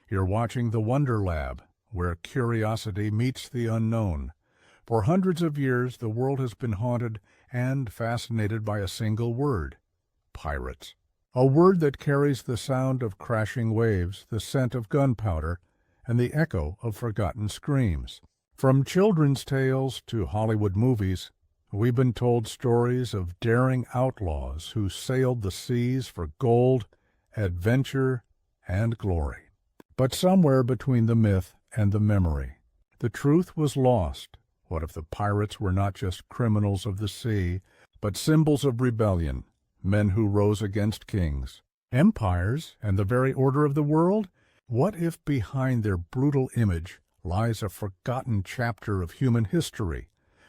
You're watching the Wonder Lab, where curiosity meets the unknown. For hundreds of years, the world has been haunted and fascinated by a single word: pirates. A word that carries the sound of crashing waves, the scent of gunpowder, and the echo of forgotten screams. From children's tales to Hollywood movies, we've been told stories of daring outlaws who sailed the seas for gold, adventure, and glory. But somewhere between the myth and the memory, the truth was lost. What if the pirates were not just criminals of the sea, but symbols of rebellion, men who rose against kings, empires, and the very order of the world? What if behind their brutal image lies a forgotten chapter of human history,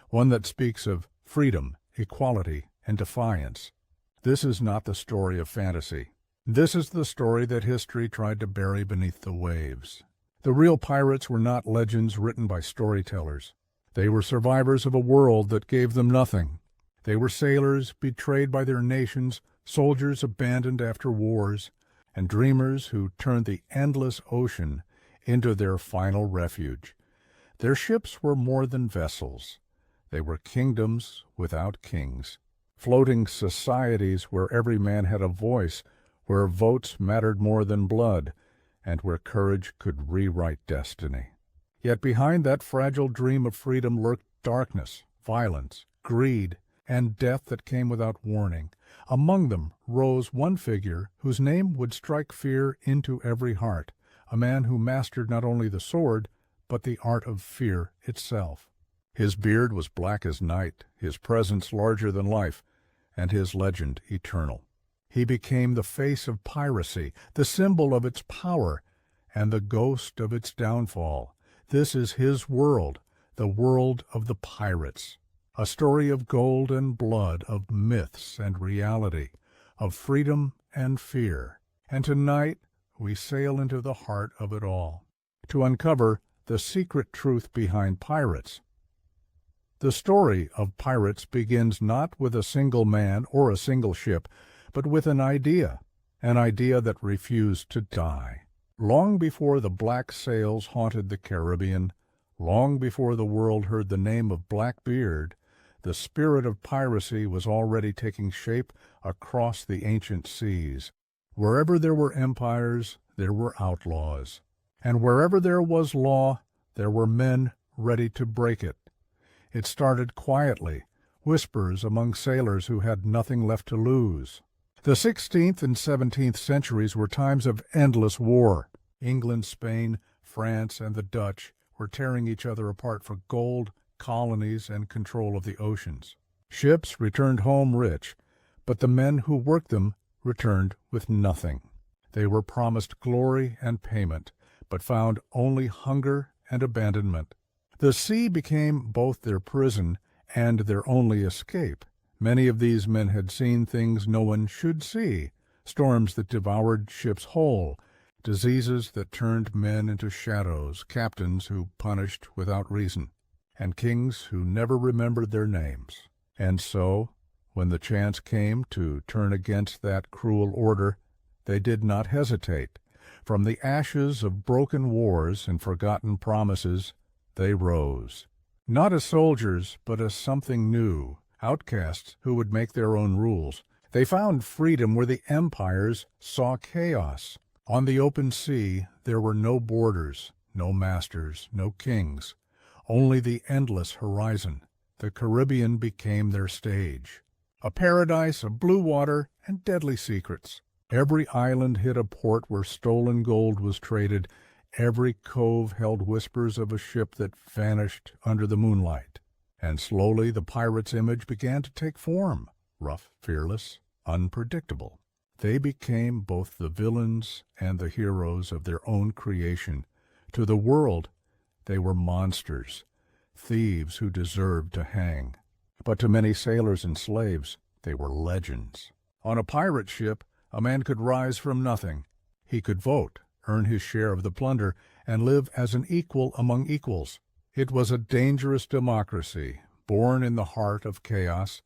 one that speaks of freedom, equality, and defiance? This is not the story of fantasy. This is the story that history tried to bury beneath the waves. The real pirates were not legends written by storytellers. They were survivors of a world that gave them nothing. They were sailors betrayed by their nations, soldiers abandoned after wars, and dreamers who turned the endless ocean into their final refuge. Their ships were more than vessels. They were kingdoms without kings, floating societies where every man had a voice, where votes mattered more than blood, and where courage could rewrite destiny. Yet behind that fragile dream of freedom lurked darkness, violence, greed, and death that came without warning. Among them rose one figure whose name would strike fear into every heart, a man who mastered not only the sword, but the art of fear itself. His beard was black as night, his presence larger than life, and his legend eternal. He became the face of piracy, the symbol of its power, and the ghost of its downfall. This is his world, the world of the pirates. A story of gold and blood, of myths and reality, of freedom and fear. And tonight we sail into the heart of it all, to uncover the secret truth behind pirates. The story of pirates begins not with a single man or a single ship, but with an idea that refused to die. Long before the black sails haunted the Caribbean, long before the world heard the name of Blackbeard, the spirit of piracy was already taking shape across the ancient seas. Wherever there were empires, there were outlaws. And wherever there was law, there were men ready to break it. It started quietly, whispers among sailors who had nothing left to lose. The 16th and 17th centuries were times of endless war. England, Spain, France, and the Dutch were tearing each other apart for gold, colonies, and control of the oceans. Ships returned home rich, but the men who worked them returned with nothing. They were promised glory and payment, but found only hunger and abandonment. The sea became both their prison and their only escape. Many of these men had seen things no one should see, storms that devoured ships whole, diseases that turned men into shadows, captains who punished without reason, and kings who never remembered their names. And so, when the chance came to turn against that cruel order, they did not hesitate. From the ashes of broken wars and forgotten promises, they rose. Not as soldiers, but as something new, outcasts who would make their own rules. They found freedom where the empires saw chaos. On the open sea, there were no borders, no masters, no kings, only the endless horizon. The Caribbean became their stage, a paradise of blue water and deadly secrets. Every island hid a port where stolen gold was traded. Every cove held whispers of a ship that vanished under the moonlight. And slowly the pirate's image began to take form, rough, fearless, unpredictable. They became both the villains and the heroes of their own creation. To the world, they were monsters, thieves who deserved to hang. But to many sailors and slaves, they were legends. On a pirate ship, a man could rise from nothing. He could vote, earn his share of the plunder, and live as an equal among equals. It was a dangerous democracy, born in the heart of chaos.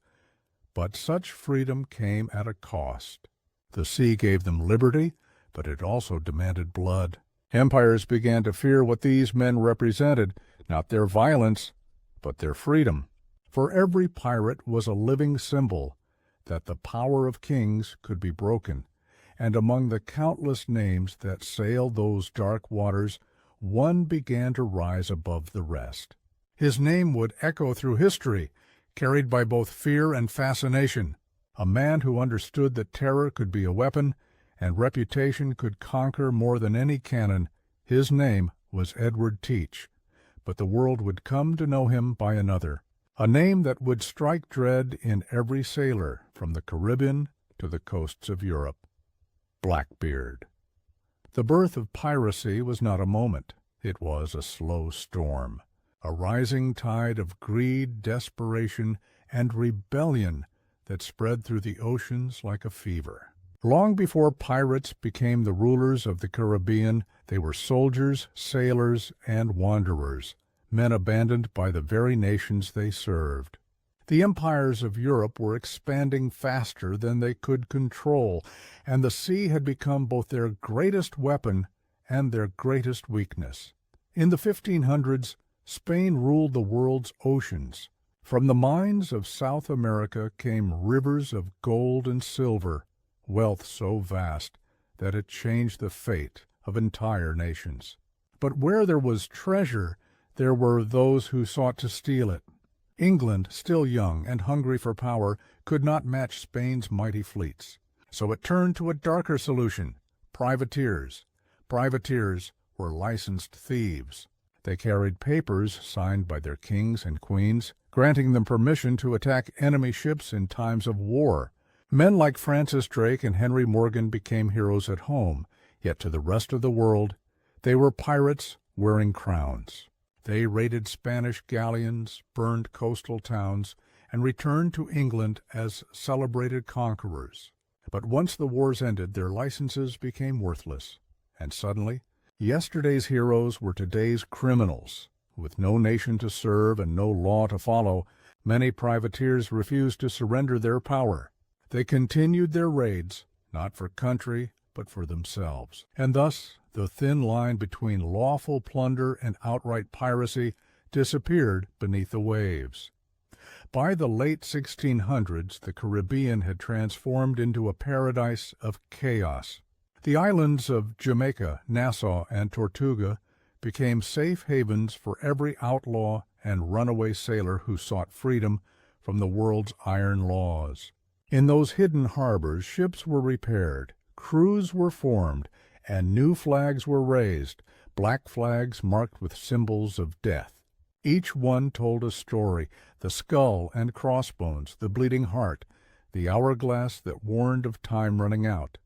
But such freedom came at a cost. The sea gave them liberty, but it also demanded blood. Empires began to fear what these men represented, not their violence, but their freedom. For every pirate was a living symbol that the power of kings could be broken, and among the countless names that sailed those dark waters, one began to rise above the rest. His name would echo through history, carried by both fear and fascination, a man who understood that terror could be a weapon and reputation could conquer more than any cannon. His name was Edward Teach, but the world would come to know him by another, a name that would strike dread in every sailor from the Caribbean to the coasts of Europe: Blackbeard. The birth of piracy was not a moment. It was a slow storm, a rising tide of greed, desperation, and rebellion that spread through the oceans like a fever. Long before pirates became the rulers of the Caribbean, they were soldiers, sailors, and wanderers, men abandoned by the very nations they served. The empires of Europe were expanding faster than they could control, and the sea had become both their greatest weapon and their greatest weakness. In the 1500s, Spain ruled the world's oceans. From the mines of South America came rivers of gold and silver, wealth so vast that it changed the fate of entire nations. But where there was treasure, there were those who sought to steal it. England, still young and hungry for power, could not match Spain's mighty fleets. So it turned to a darker solution: privateers. Privateers were licensed thieves. They carried papers signed by their kings and queens, granting them permission to attack enemy ships in times of war. Men like Francis Drake and Henry Morgan became heroes at home, yet to the rest of the world, they were pirates wearing crowns. They raided Spanish galleons, burned coastal towns, and returned to England as celebrated conquerors. But once the wars ended, their licenses became worthless, and suddenly, yesterday's heroes were today's criminals. With no nation to serve and no law to follow, many privateers refused to surrender their power. They continued their raids, not for country, but for themselves. And thus, the thin line between lawful plunder and outright piracy disappeared beneath the waves. By the late 1600s, the Caribbean had transformed into a paradise of chaos. The islands of Jamaica, Nassau, and Tortuga became safe havens for every outlaw and runaway sailor who sought freedom from the world's iron laws. In those hidden harbors, ships were repaired, crews were formed, and new flags were raised, black flags marked with symbols of death. Each one told a story: the skull and crossbones, the bleeding heart, the hourglass that warned of time running out.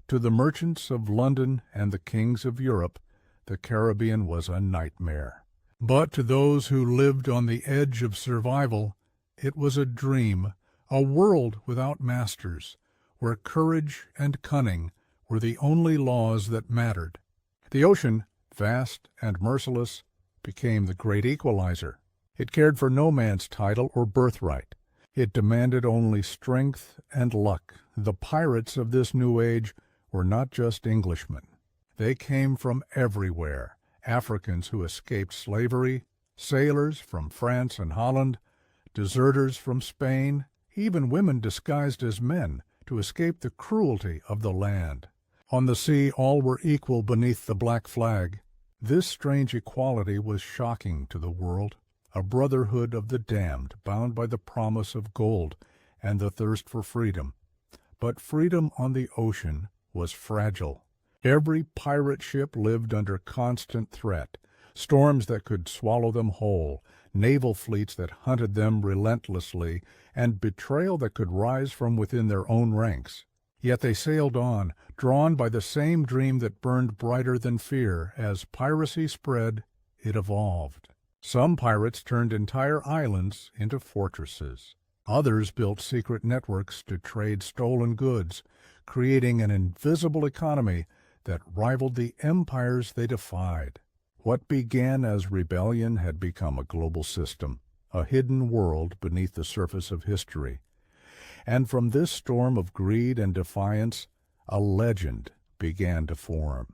To the merchants of London and the kings of Europe, the Caribbean was a nightmare. But to those who lived on the edge of survival, it was a dream, a world without masters, where courage and cunning were the only laws that mattered. The ocean, vast and merciless, became the great equalizer. It cared for no man's title or birthright. It demanded only strength and luck. The pirates of this new age were not just Englishmen. They came from everywhere: Africans who escaped slavery, sailors from France and Holland, deserters from Spain, even women disguised as men to escape the cruelty of the land. On the sea, all were equal beneath the black flag. This strange equality was shocking to the world, a brotherhood of the damned, bound by the promise of gold and the thirst for freedom. But freedom on the ocean was fragile. Every pirate ship lived under constant threat: storms that could swallow them whole, naval fleets that hunted them relentlessly, and betrayal that could rise from within their own ranks. Yet they sailed on, drawn by the same dream that burned brighter than fear. As piracy spread, it evolved. Some pirates turned entire islands into fortresses. Others built secret networks to trade stolen goods, creating an invisible economy that rivaled the empires they defied. What began as rebellion had become a global system, a hidden world beneath the surface of history. And from this storm of greed and defiance, a legend began to form.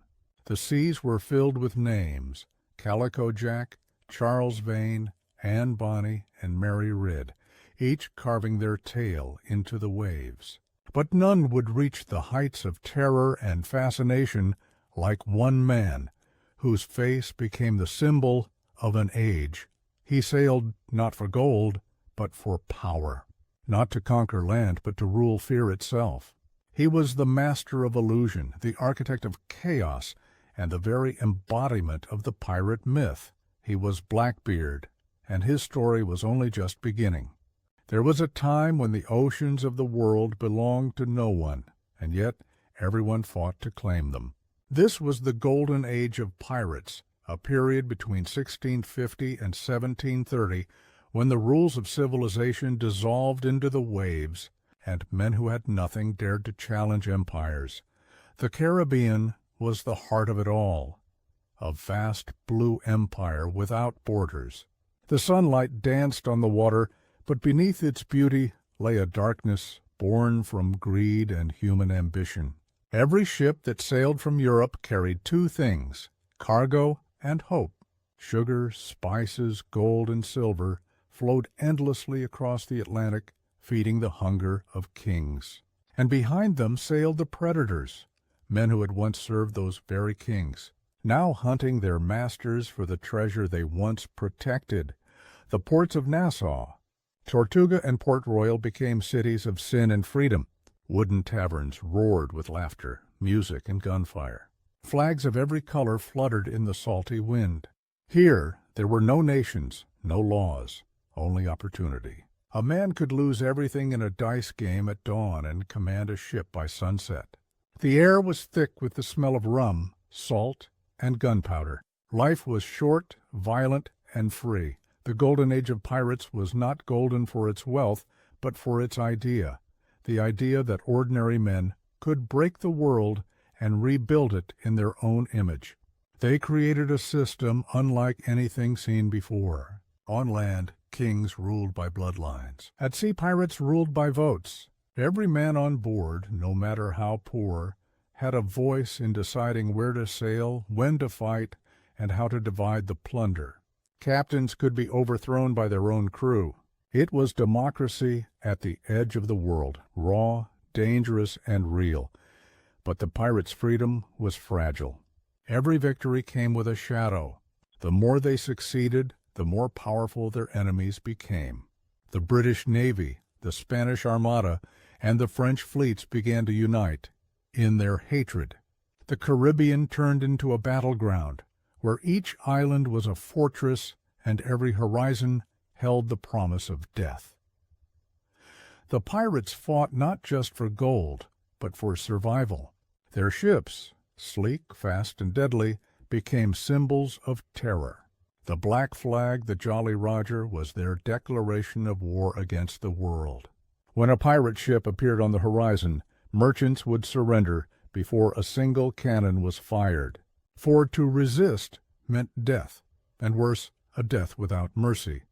The seas were filled with names: Calico Jack, Charles Vane, Anne Bonny, and Mary Rid, each carving their tale into the waves. But none would reach the heights of terror and fascination like one man, whose face became the symbol of an age. He sailed not for gold, but for power. Not to conquer land, but to rule fear itself. He was the master of illusion, the architect of chaos, and the very embodiment of the pirate myth. He was Blackbeard, and his story was only just beginning. There was a time when the oceans of the world belonged to no one, and yet everyone fought to claim them. This was the Golden Age of Pirates, a period between 1650 and 1730, when the rules of civilization dissolved into the waves, and men who had nothing dared to challenge empires. The Caribbean was the heart of it all, a vast blue empire without borders. The sunlight danced on the water, but beneath its beauty lay a darkness born from greed and human ambition. Every ship that sailed from Europe carried two things: cargo and hope. Sugar, spices, gold, and silver flowed endlessly across the Atlantic, feeding the hunger of kings. And behind them sailed the predators, men who had once served those very kings, now hunting their masters for the treasure they once protected. The ports of Nassau, Tortuga, and Port Royal became cities of sin and freedom. Wooden taverns roared with laughter, music, and gunfire. Flags of every color fluttered in the salty wind. Here there were no nations, no laws, only opportunity. A man could lose everything in a dice game at dawn and command a ship by sunset. The air was thick with the smell of rum, salt, and gunpowder. Life was short, violent, and free. The Golden Age of Pirates was not golden for its wealth, but for its idea, the idea that ordinary men could break the world and rebuild it in their own image. They created a system unlike anything seen before. On land, kings ruled by bloodlines. At sea, pirates ruled by votes. Every man on board, no matter how poor, had a voice in deciding where to sail, when to fight, and how to divide the plunder. Captains could be overthrown by their own crew. It was democracy at the edge of the world, raw, dangerous, and real. But the pirates' freedom was fragile. Every victory came with a shadow. The more they succeeded, the more powerful their enemies became. The British Navy, the Spanish Armada, and the French fleets began to unite in their hatred. The Caribbean turned into a battleground, where each island was a fortress and every horizon held the promise of death. The pirates fought not just for gold, but for survival. Their ships, sleek, fast, and deadly, became symbols of terror. The black flag, the Jolly Roger, was their declaration of war against the world. When a pirate ship appeared on the horizon, merchants would surrender before a single cannon was fired. For to resist meant death, and worse, a death without mercy.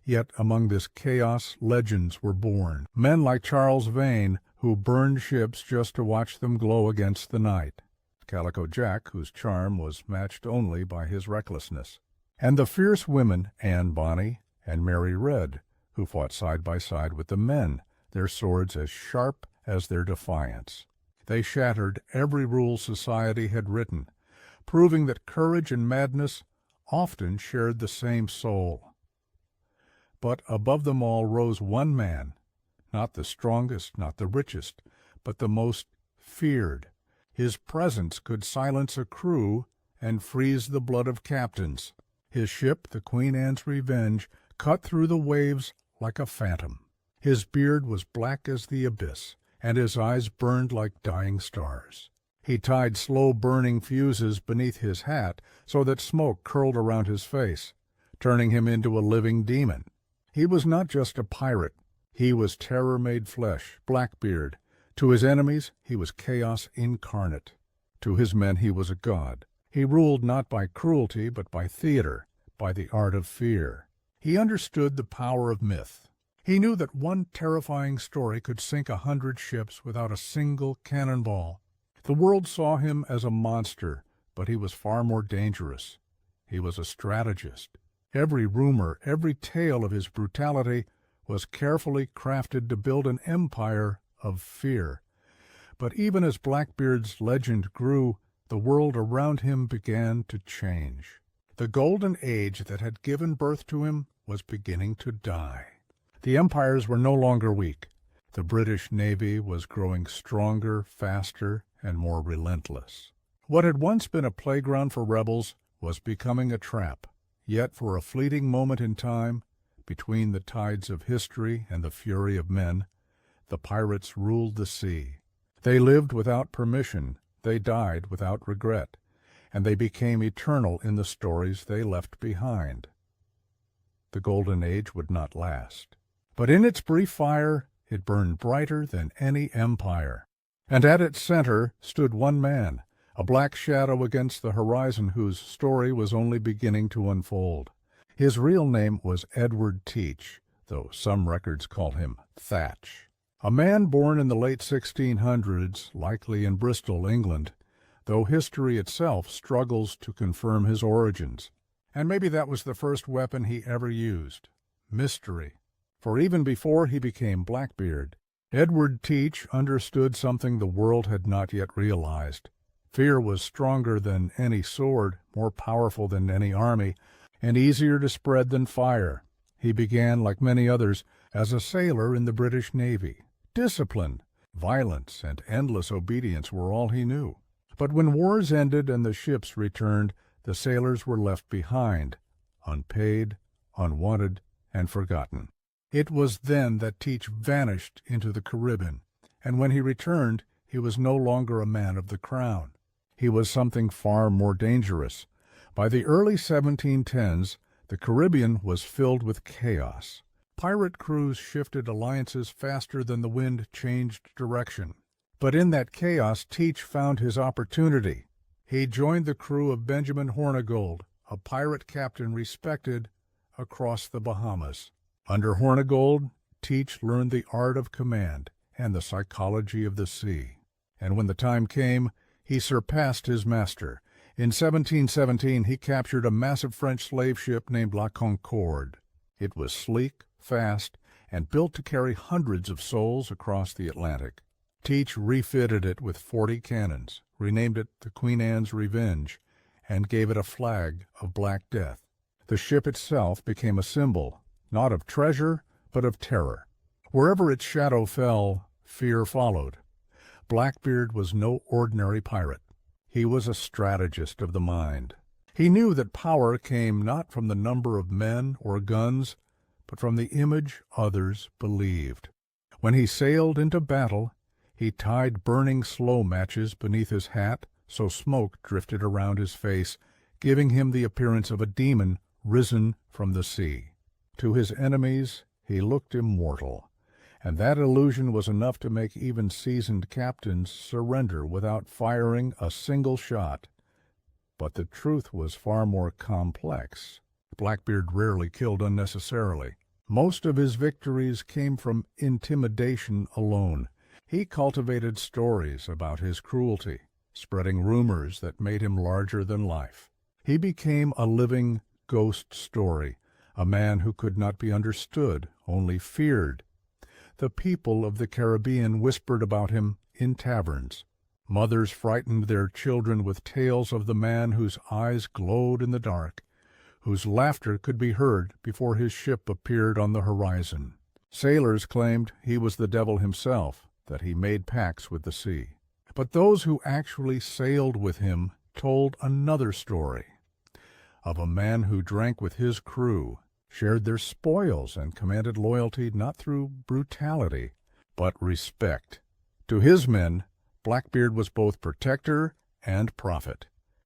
Yet among this chaos, legends were born. Men like Charles Vane, who burned ships just to watch them glow against the night. Calico Jack, whose charm was matched only by his recklessness. And the fierce women, Anne Bonny and Mary Rid, who fought side by side with the men, their swords as sharp as their defiance. They shattered every rule society had written, proving that courage and madness often shared the same soul. But above them all rose one man, not the strongest, not the richest, but the most feared. His presence could silence a crew and freeze the blood of captains. His ship, the Queen Anne's Revenge, cut through the waves like a phantom. His beard was black as the abyss, and his eyes burned like dying stars. He tied slow-burning fuses beneath his hat so that smoke curled around his face, turning him into a living demon. He was not just a pirate. He was terror made flesh, Blackbeard. To his enemies, he was chaos incarnate. To his men, he was a god. He ruled not by cruelty, but by theater, by the art of fear. He understood the power of myth. He knew that one terrifying story could sink 100 ships without a single cannonball. The world saw him as a monster, but he was far more dangerous. He was a strategist. Every rumor, every tale of his brutality was carefully crafted to build an empire of fear. But even as Blackbeard's legend grew, the world around him began to change. The Golden Age that had given birth to him was beginning to die. The empires were no longer weak. The British Navy was growing stronger, faster, and more relentless. What had once been a playground for rebels was becoming a trap. Yet for a fleeting moment in time, between the tides of history and the fury of men, the pirates ruled the sea. They lived without permission, they died without regret, and they became eternal in the stories they left behind. The Golden Age would not last. But in its brief fire, it burned brighter than any empire. And at its center stood one man, a black shadow against the horizon whose story was only beginning to unfold. His real name was Edward Teach, though some records call him Thatch. A man born in the late 1600s, likely in Bristol, England, though history itself struggles to confirm his origins. And maybe that was the first weapon he ever used: mystery. For even before he became Blackbeard, Edward Teach understood something the world had not yet realized. Fear was stronger than any sword, more powerful than any army, and easier to spread than fire. He began, like many others, as a sailor in the British Navy. Discipline, violence, and endless obedience were all he knew. But when wars ended and the ships returned, the sailors were left behind, unpaid, unwanted, and forgotten. It was then that Teach vanished into the Caribbean, and when he returned, he was no longer a man of the crown. He was something far more dangerous. By the early 1710s, the Caribbean was filled with chaos. Pirate crews shifted alliances faster than the wind changed direction. But in that chaos, Teach found his opportunity. He joined the crew of Benjamin Hornigold, a pirate captain respected across the Bahamas. Under Hornigold, Teach learned the art of command and the psychology of the sea. And when the time came, he surpassed his master. In 1717, he captured a massive French slave ship named La Concorde. It was sleek, fast, and built to carry hundreds of souls across the Atlantic. Teach refitted it with 40 cannons, renamed it the Queen Anne's Revenge, and gave it a flag of Black Death. The ship itself became a symbol, not of treasure, but of terror. Wherever its shadow fell, fear followed. Blackbeard was no ordinary pirate. He was a strategist of the mind. He knew that power came not from the number of men or guns, but from the image others believed. When he sailed into battle, he tied burning slow matches beneath his hat so smoke drifted around his face, giving him the appearance of a demon risen from the sea. To his enemies he looked immortal, and that illusion was enough to make even seasoned captains surrender without firing a single shot. But the truth was far more complex. Blackbeard rarely killed unnecessarily. Most of his victories came from intimidation alone. He cultivated stories about his cruelty, spreading rumors that made him larger than life. He became a living ghost story, a man who could not be understood, only feared. The people of the Caribbean whispered about him in taverns. Mothers frightened their children with tales of the man whose eyes glowed in the dark, whose laughter could be heard before his ship appeared on the horizon. Sailors claimed he was the devil himself, that he made pacts with the sea. But those who actually sailed with him told another story, of a man who drank with his crew, shared their spoils, and commanded loyalty not through brutality, but respect. To his men, Blackbeard was both protector and prophet.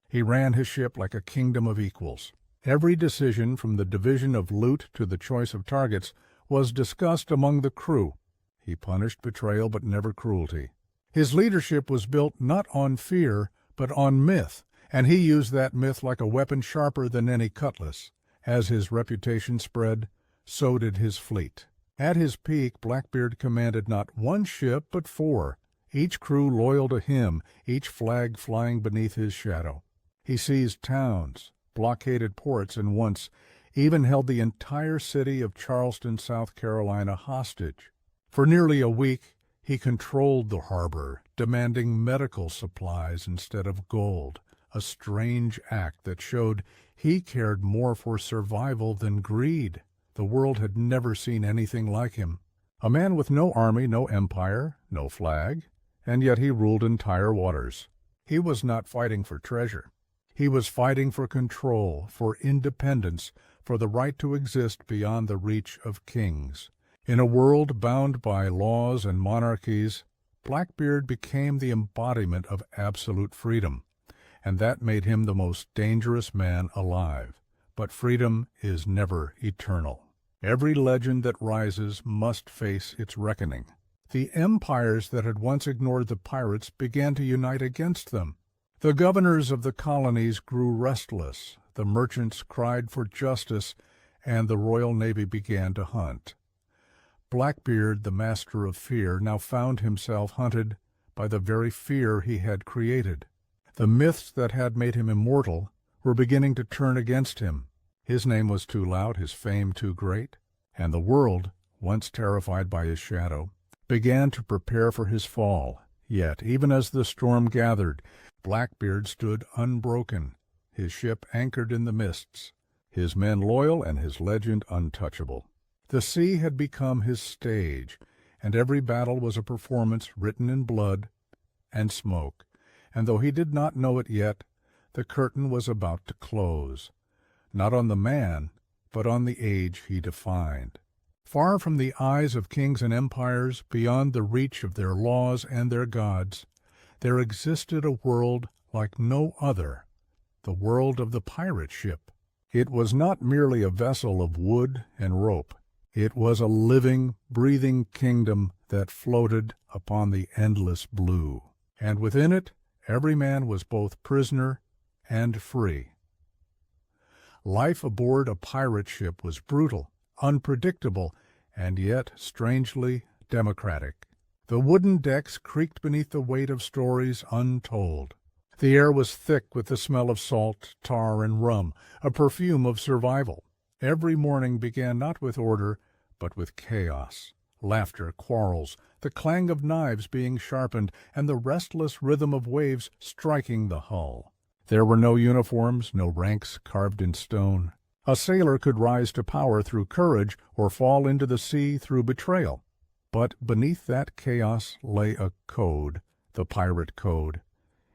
He ran his ship like a kingdom of equals. Every decision, from the division of loot to the choice of targets, was discussed among the crew. He punished betrayal but never cruelty. His leadership was built not on fear, but on myth, and he used that myth like a weapon sharper than any cutlass. As his reputation spread, so did his fleet. At his peak, Blackbeard commanded not one ship, but 4, each crew loyal to him, each flag flying beneath his shadow. He seized towns, blockaded ports, and once even held the entire city of Charleston, South Carolina, hostage. For nearly a week, he controlled the harbor, demanding medical supplies instead of gold, a strange act that showed he cared more for survival than greed. The world had never seen anything like him. A man with no army, no empire, no flag, and yet he ruled entire waters. He was not fighting for treasure. He was fighting for control, for independence, for the right to exist beyond the reach of kings. In a world bound by laws and monarchies, Blackbeard became the embodiment of absolute freedom, and that made him the most dangerous man alive. But freedom is never eternal. Every legend that rises must face its reckoning. The empires that had once ignored the pirates began to unite against them. The governors of the colonies grew restless, the merchants cried for justice, and the Royal Navy began to hunt. Blackbeard, the master of fear, now found himself hunted by the very fear he had created. The myths that had made him immortal were beginning to turn against him. His name was too loud, his fame too great, and the world, once terrified by his shadow, began to prepare for his fall. Yet, even as the storm gathered, Blackbeard stood unbroken, his ship anchored in the mists, his men loyal and his legend untouchable. The sea had become his stage, and every battle was a performance written in blood and smoke, and though he did not know it yet, the curtain was about to close, not on the man, but on the age he defined. Far from the eyes of kings and empires, beyond the reach of their laws and their gods, there existed a world like no other, the world of the pirate ship. It was not merely a vessel of wood and rope. It was a living, breathing kingdom that floated upon the endless blue, and within it every man was both prisoner and free. Life aboard a pirate ship was brutal, unpredictable, and yet strangely democratic. The wooden decks creaked beneath the weight of stories untold. The air was thick with the smell of salt, tar, and rum, a perfume of survival. Every morning began not with order, but with chaos, laughter, quarrels, the clang of knives being sharpened, and the restless rhythm of waves striking the hull. There were no uniforms, no ranks carved in stone. A sailor could rise to power through courage or fall into the sea through betrayal. But beneath that chaos lay a code, the pirate code.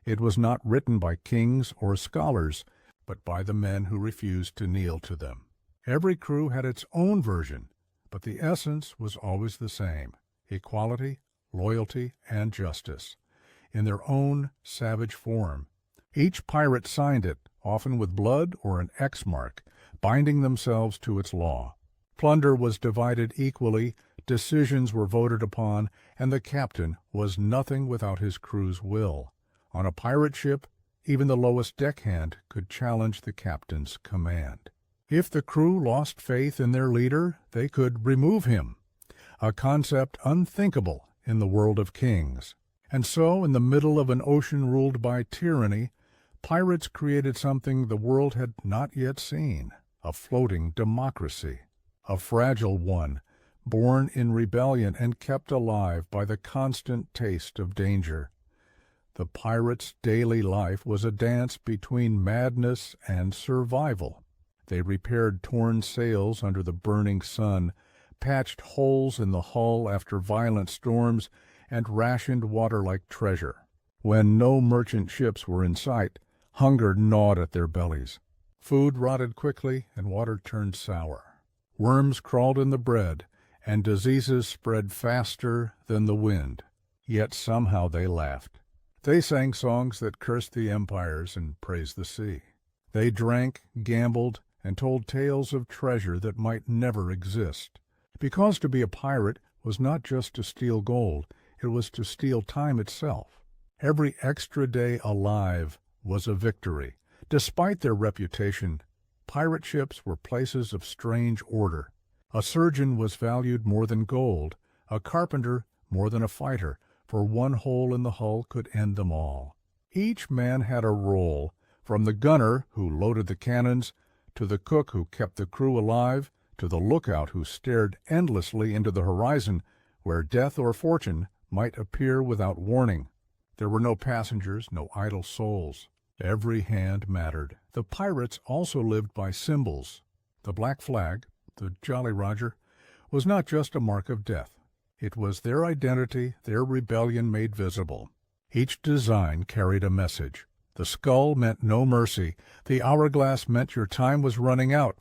It was not written by kings or scholars, but by the men who refused to kneel to them. Every crew had its own version, but the essence was always the same: equality, loyalty, and justice, in their own savage form. Each pirate signed it, often with blood or an X mark, binding themselves to its law. Plunder was divided equally, decisions were voted upon, and the captain was nothing without his crew's will. On a pirate ship, even the lowest deckhand could challenge the captain's command. If the crew lost faith in their leader, they could remove him, a concept unthinkable in the world of kings. And so, in the middle of an ocean ruled by tyranny, pirates created something the world had not yet seen: a floating democracy, a fragile one, born in rebellion and kept alive by the constant taste of danger. The pirates' daily life was a dance between madness and survival. They repaired torn sails under the burning sun, patched holes in the hull after violent storms, and rationed water like treasure. When no merchant ships were in sight, hunger gnawed at their bellies. Food rotted quickly and water turned sour. Worms crawled in the bread, and diseases spread faster than the wind. Yet somehow they laughed. They sang songs that cursed the empires and praised the sea. They drank, gambled, and told tales of treasure that might never exist. Because to be a pirate was not just to steal gold, it was to steal time itself. Every extra day alive was a victory. Despite their reputation, pirate ships were places of strange order. A surgeon was valued more than gold, a carpenter more than a fighter, for one hole in the hull could end them all. Each man had a role, From the gunner who loaded the cannons, to the cook who kept the crew alive, to the lookout who stared endlessly into the horizon where death or fortune might appear without warning. There were no passengers, no idle souls. Every hand mattered. The pirates also lived by symbols. The black flag, the Jolly Roger, was not just a mark of death. It was their identity, their rebellion made visible. Each design carried a message. The skull meant no mercy, the hourglass meant your time was running out,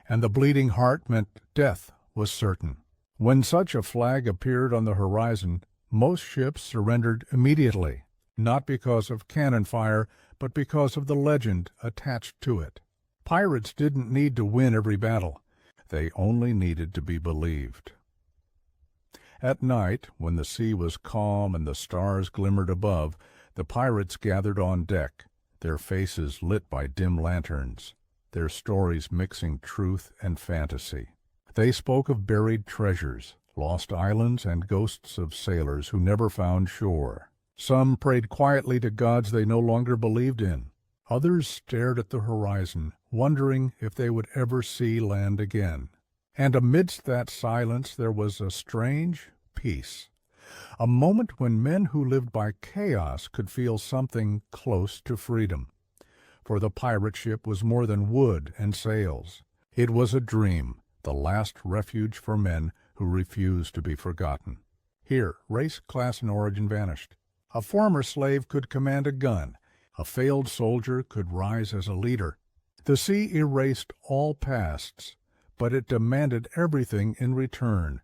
and the bleeding heart meant death was certain. When such a flag appeared on the horizon, most ships surrendered immediately, not because of cannon fire, but because of the legend attached to it. Pirates didn't need to win every battle. They only needed to be believed. At night, when the sea was calm and the stars glimmered above, the pirates gathered on deck, their faces lit by dim lanterns, their stories mixing truth and fantasy. They spoke of buried treasures, lost islands, and ghosts of sailors who never found shore. Some prayed quietly to gods they no longer believed in. Others stared at the horizon, wondering if they would ever see land again. And amidst that silence there was a strange peace, a moment when men who lived by chaos could feel something close to freedom. For the pirate ship was more than wood and sails. It was a dream, the last refuge for men who refused to be forgotten. Here, race, class, and origin vanished. A former slave could command a gun. A failed soldier could rise as a leader. The sea erased all pasts, but it demanded everything in return.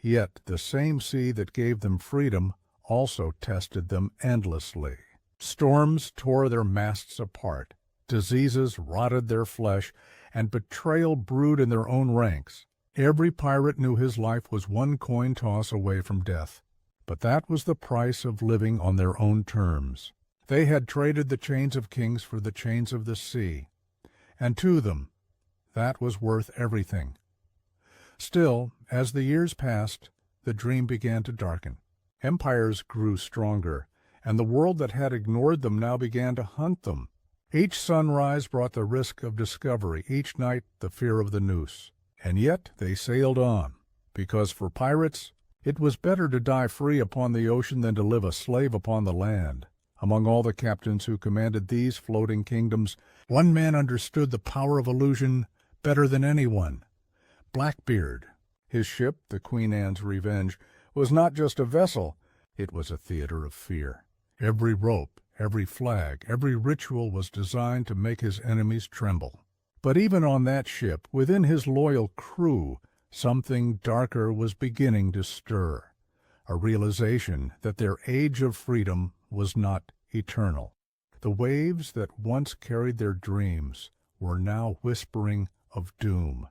Yet the same sea that gave them freedom also tested them endlessly. Storms tore their masts apart. Diseases rotted their flesh, and betrayal brewed in their own ranks. Every pirate knew his life was one coin toss away from death. But that was the price of living on their own terms. They had traded the chains of kings for the chains of the sea, and to them that was worth everything. Still, as the years passed, the dream began to darken. Empires grew stronger, and the world that had ignored them now began to hunt them. Each sunrise brought the risk of discovery, each night the fear of the noose. And yet they sailed on, because for pirates it was better to die free upon the ocean than to live a slave upon the land. Among all the captains who commanded these floating kingdoms, one man understood the power of illusion better than anyone: Blackbeard. His ship, the Queen Anne's Revenge, was not just a vessel, it was a theater of fear. Every rope, every flag, every ritual was designed to make his enemies tremble. But even on that ship, within his loyal crew, something darker was beginning to stir, a realization that their age of freedom was not eternal. The waves that once carried their dreams were now whispering of doom.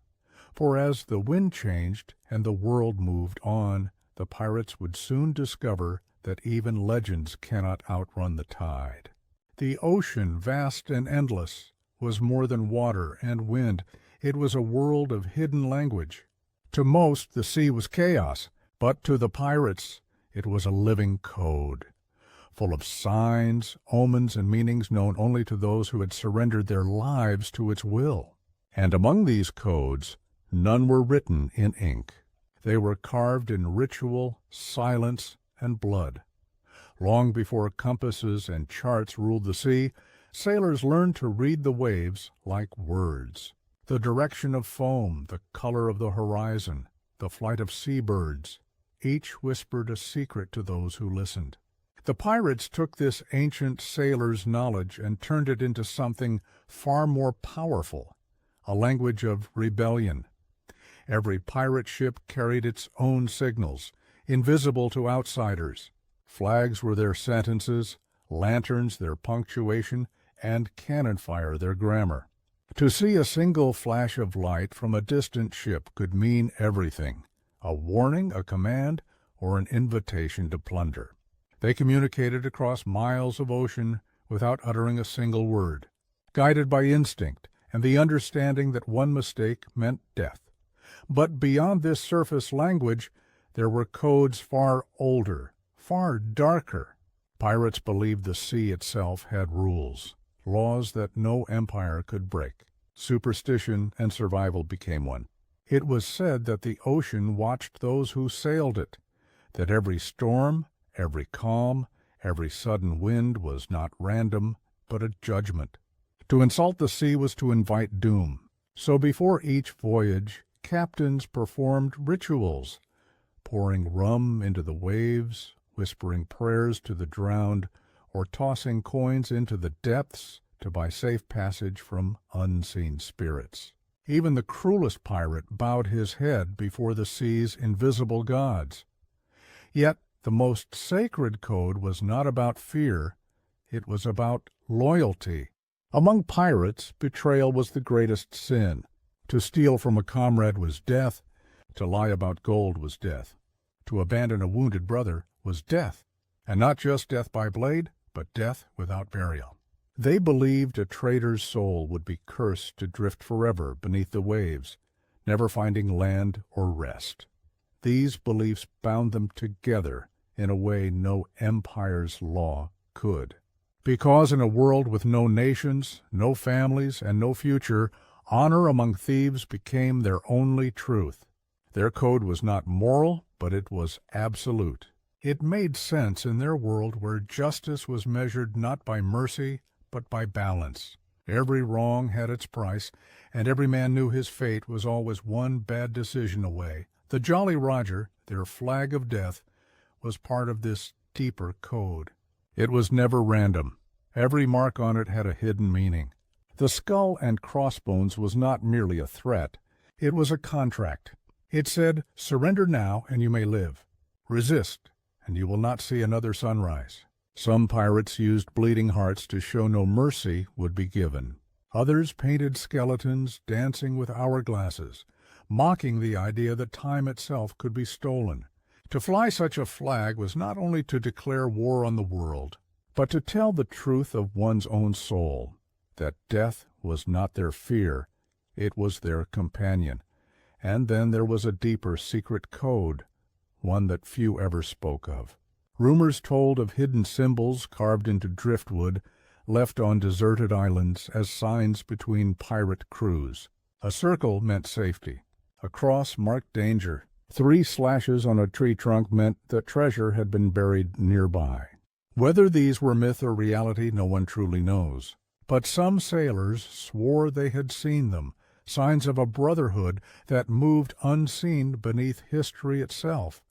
For as the wind changed and the world moved on, the pirates would soon discover that even legends cannot outrun the tide. The ocean, vast and endless, was more than water and wind. It was a world of hidden language. To most, the sea was chaos, but to the pirates, it was a living code, full of signs, omens, and meanings known only to those who had surrendered their lives to its will. And among these codes, none were written in ink. They were carved in ritual, silence, and blood. Long before compasses and charts ruled the sea, sailors learned to read the waves like words. The direction of foam, the color of the horizon, the flight of seabirds, each whispered a secret to those who listened. The pirates took this ancient sailor's knowledge and turned it into something far more powerful, a language of rebellion. Every pirate ship carried its own signals, invisible to outsiders. Flags were their sentences, lanterns their punctuation, and cannon fire their grammar. To see a single flash of light from a distant ship could mean everything: a warning, a command, or an invitation to plunder. They communicated across miles of ocean without uttering a single word, guided by instinct and the understanding that one mistake meant death. But beyond this surface language, there were codes far older, far darker. Pirates believed the sea itself had rules. laws that no empire could break. Superstition and survival became one. It was said that the ocean watched those who sailed it, that every storm, every calm, every sudden wind was not random, but a judgment. To insult the sea was to invite doom. So before each voyage, captains performed rituals, pouring rum into the waves, whispering prayers to the drowned, or tossing coins into the depths to buy safe passage from unseen spirits. Even the cruelest pirate bowed his head before the sea's invisible gods. Yet the most sacred code was not about fear, it was about loyalty. Among pirates, betrayal was the greatest sin. To steal from a comrade was death, to lie about gold was death. To abandon a wounded brother was death, and not just death by blade, but death without burial. They believed a traitor's soul would be cursed to drift forever beneath the waves, never finding land or rest. These beliefs bound them together in a way no empire's law could. Because in a world with no nations, no families, and no future, honor among thieves became their only truth. Their code was not moral, but it was absolute. It made sense in their world where justice was measured not by mercy, but by balance. Every wrong had its price, and every man knew his fate was always one bad decision away. The Jolly Roger, their flag of death, was part of this deeper code. It was never random. Every mark on it had a hidden meaning. The skull and crossbones was not merely a threat. It was a contract. It said, "Surrender now and you may live. Resist, and you will not see another sunrise." Some pirates used bleeding hearts to show no mercy would be given. Others painted skeletons dancing with hourglasses, mocking the idea that time itself could be stolen. To fly such a flag was not only to declare war on the world, but to tell the truth of one's own soul, that death was not their fear, it was their companion. And then there was a deeper secret code, one that few ever spoke of. Rumors told of hidden symbols carved into driftwood, left on deserted islands as signs between pirate crews. A circle meant safety. A cross marked danger. 3 slashes on a tree trunk meant that treasure had been buried nearby. Whether these were myth or reality, no one truly knows. But some sailors swore they had seen them, signs of a brotherhood that moved unseen beneath history itself.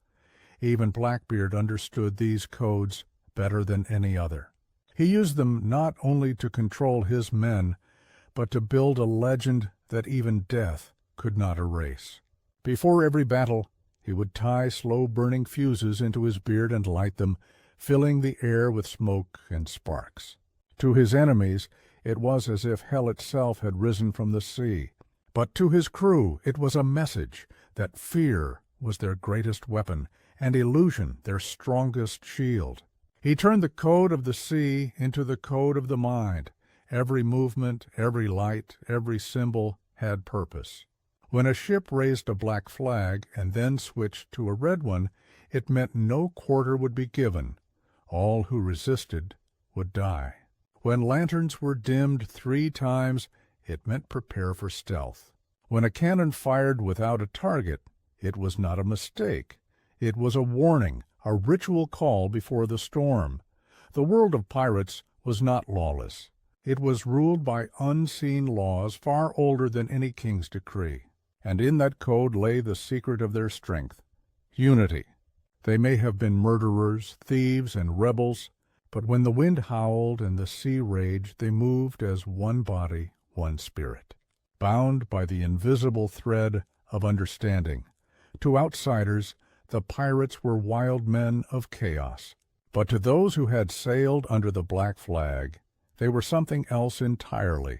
Even Blackbeard understood these codes better than any other. He used them not only to control his men, but to build a legend that even death could not erase. Before every battle, he would tie slow-burning fuses into his beard and light them, filling the air with smoke and sparks. To his enemies, it was as if hell itself had risen from the sea. But to his crew, it was a message that fear was their greatest weapon, and illusion their strongest shield. He turned the code of the sea into the code of the mind. Every movement, every light, every symbol had purpose. When a ship raised a black flag and then switched to a red one, it meant no quarter would be given. All who resisted would die. When lanterns were dimmed 3 times, it meant prepare for stealth. When a cannon fired without a target, it was not a mistake. It was a warning, a ritual call before the storm. The world of pirates was not lawless. It was ruled by unseen laws far older than any king's decree. And in that code lay the secret of their strength, unity. They may have been murderers, thieves, and rebels, but when the wind howled and the sea raged, they moved as one body, one spirit, bound by the invisible thread of understanding. To outsiders, the pirates were wild men of chaos. But to those who had sailed under the black flag, they were something else entirely.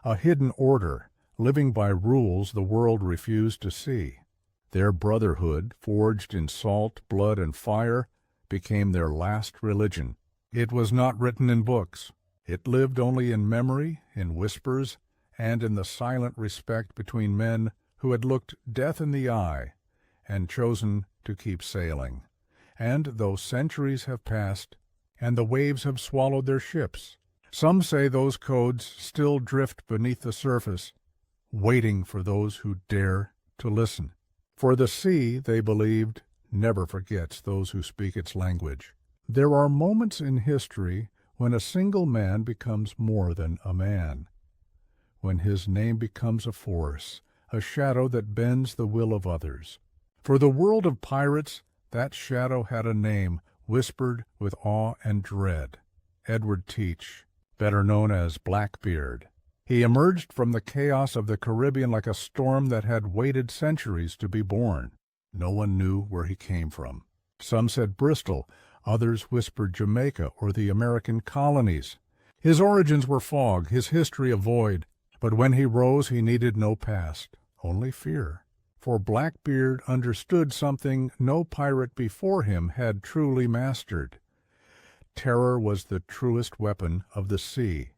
A hidden order, living by rules the world refused to see. Their brotherhood, forged in salt, blood, and fire, became their last religion. It was not written in books. It lived only in memory, in whispers, and in the silent respect between men who had looked death in the eye and chosen to keep sailing. And though centuries have passed, and the waves have swallowed their ships, Some say those codes still drift beneath the surface, waiting for those who dare to listen. For the sea, they believed, never forgets those who speak its language. There are moments in history when a single man becomes more than a man, when his name becomes a force, a shadow that bends the will of others. For the world of pirates, that shadow had a name, whispered with awe and dread. Edward Teach, better known as Blackbeard. He emerged from the chaos of the Caribbean like a storm that had waited centuries to be born. No one knew where he came from. Some said Bristol, others whispered Jamaica or the American colonies. His origins were fog, his history a void. But when he rose, he needed no past, only fear. For Blackbeard understood something no pirate before him had truly mastered. Terror was the truest weapon of the sea.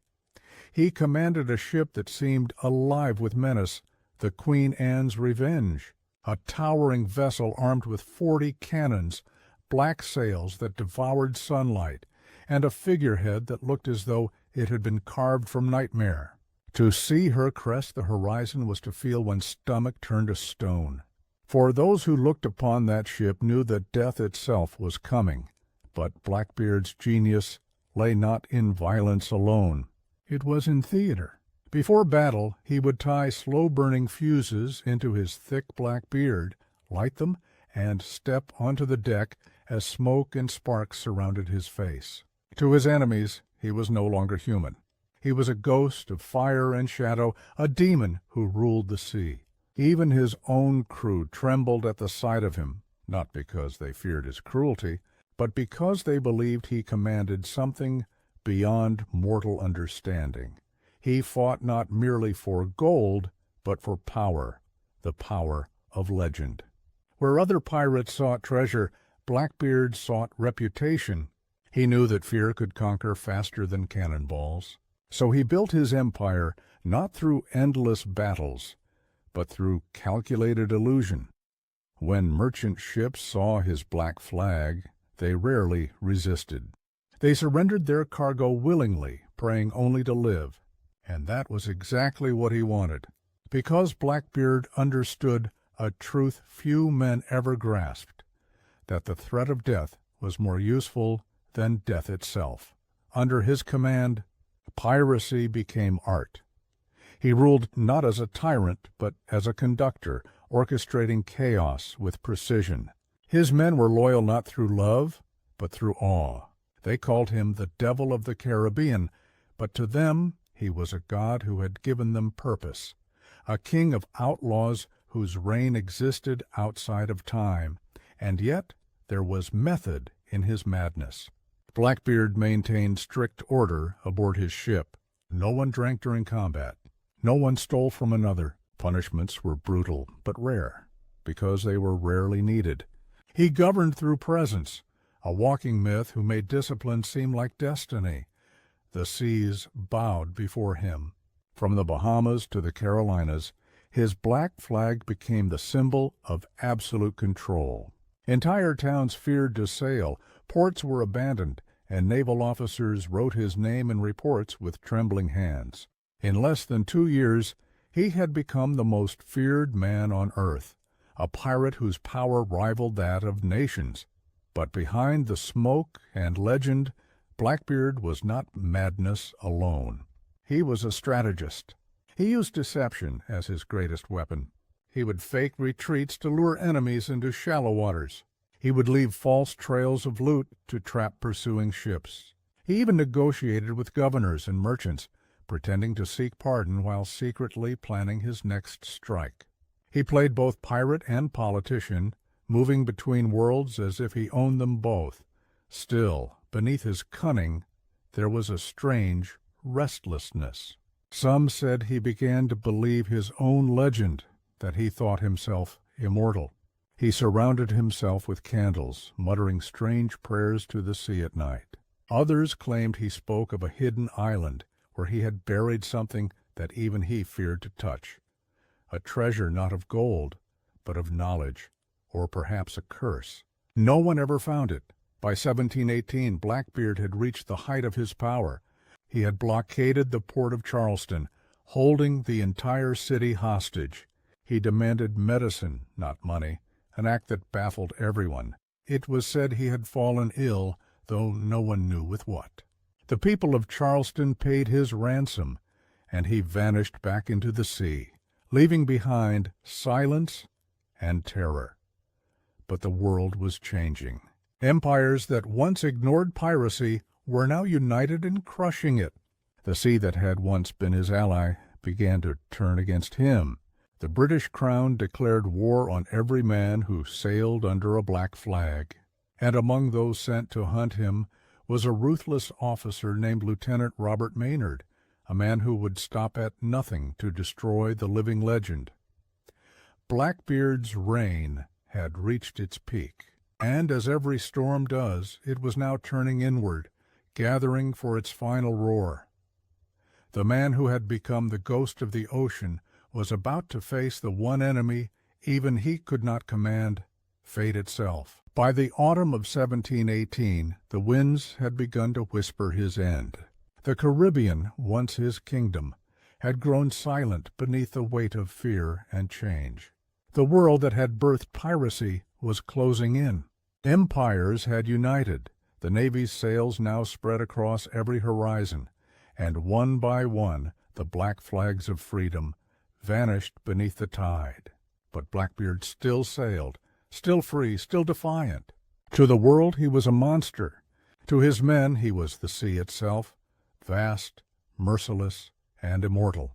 He commanded a ship that seemed alive with menace, the Queen Anne's Revenge, a towering vessel armed with 40 cannons, black sails that devoured sunlight, and a figurehead that looked as though it had been carved from nightmare. To see her crest the horizon was to feel one's stomach turn to stone. For those who looked upon that ship knew that death itself was coming. But Blackbeard's genius lay not in violence alone. It was in theater. Before battle, he would tie slow-burning fuses into his thick black beard, light them, and step onto the deck as smoke and sparks surrounded his face. To his enemies, he was no longer human. He was a ghost of fire and shadow, a demon who ruled the sea. Even his own crew trembled at the sight of him, not because they feared his cruelty, but because they believed he commanded something beyond mortal understanding. He fought not merely for gold, but for power, the power of legend. Where other pirates sought treasure, Blackbeard sought reputation. He knew that fear could conquer faster than cannonballs. So he built his empire not through endless battles, but through calculated illusion. When merchant ships saw his black flag, they rarely resisted. They surrendered their cargo willingly, praying only to live. And that was exactly what he wanted, because Blackbeard understood a truth few men ever grasped, that the threat of death was more useful than death itself. Under his command, piracy became art. He ruled not as a tyrant, but as a conductor, orchestrating chaos with precision. His men were loyal not through love, but through awe. They called him the Devil of the Caribbean, but to them he was a god who had given them purpose, a king of outlaws whose reign existed outside of time, and yet there was method in his madness. Blackbeard maintained strict order aboard his ship. No one drank during combat. No one stole from another. Punishments were brutal, but rare, because they were rarely needed. He governed through presence, a walking myth who made discipline seem like destiny. The seas bowed before him. From the Bahamas to the Carolinas, his black flag became the symbol of absolute control. Entire towns feared to sail, ports were abandoned, and naval officers wrote his name in reports with trembling hands. In less than 2 years, he had become the most feared man on earth, a pirate whose power rivaled that of nations. But behind the smoke and legend, Blackbeard was not madness alone. He was a strategist. He used deception as his greatest weapon. He would fake retreats to lure enemies into shallow waters. He would leave false trails of loot to trap pursuing ships. He even negotiated with governors and merchants, pretending to seek pardon while secretly planning his next strike. He played both pirate and politician, moving between worlds as if he owned them both. Still, beneath his cunning, there was a strange restlessness. Some said he began to believe his own legend, that he thought himself immortal. He surrounded himself with candles, muttering strange prayers to the sea at night. Others claimed he spoke of a hidden island where he had buried something that even he feared to touch, a treasure not of gold, but of knowledge, or perhaps a curse. No one ever found it. By 1718, Blackbeard had reached the height of his power. He had blockaded the port of Charleston, holding the entire city hostage. He demanded medicine, not money, an act that baffled everyone. It was said he had fallen ill, though no one knew with what. The people of Charleston paid his ransom, and he vanished back into the sea, leaving behind silence and terror. But the world was changing. Empires that once ignored piracy were now united in crushing it. The sea that had once been his ally began to turn against him. The British crown declared war on every man who sailed under a black flag, and among those sent to hunt him was a ruthless officer named Lieutenant Robert Maynard, a man who would stop at nothing to destroy the living legend. Blackbeard's reign had reached its peak, and as every storm does, it was now turning inward, gathering for its final roar. The man who had become the ghost of the ocean was about to face the one enemy even he could not command, fate itself. By the autumn of 1718, the winds had begun to whisper his end. The Caribbean, once his kingdom, had grown silent beneath the weight of fear and change. The world that had birthed piracy was closing in. Empires had united. The Navy's sails now spread across every horizon, and one by one the black flags of freedom vanished beneath the tide. But Blackbeard still sailed, still free, still defiant. To the world he was a monster. To his men he was the sea itself, vast, merciless, and immortal.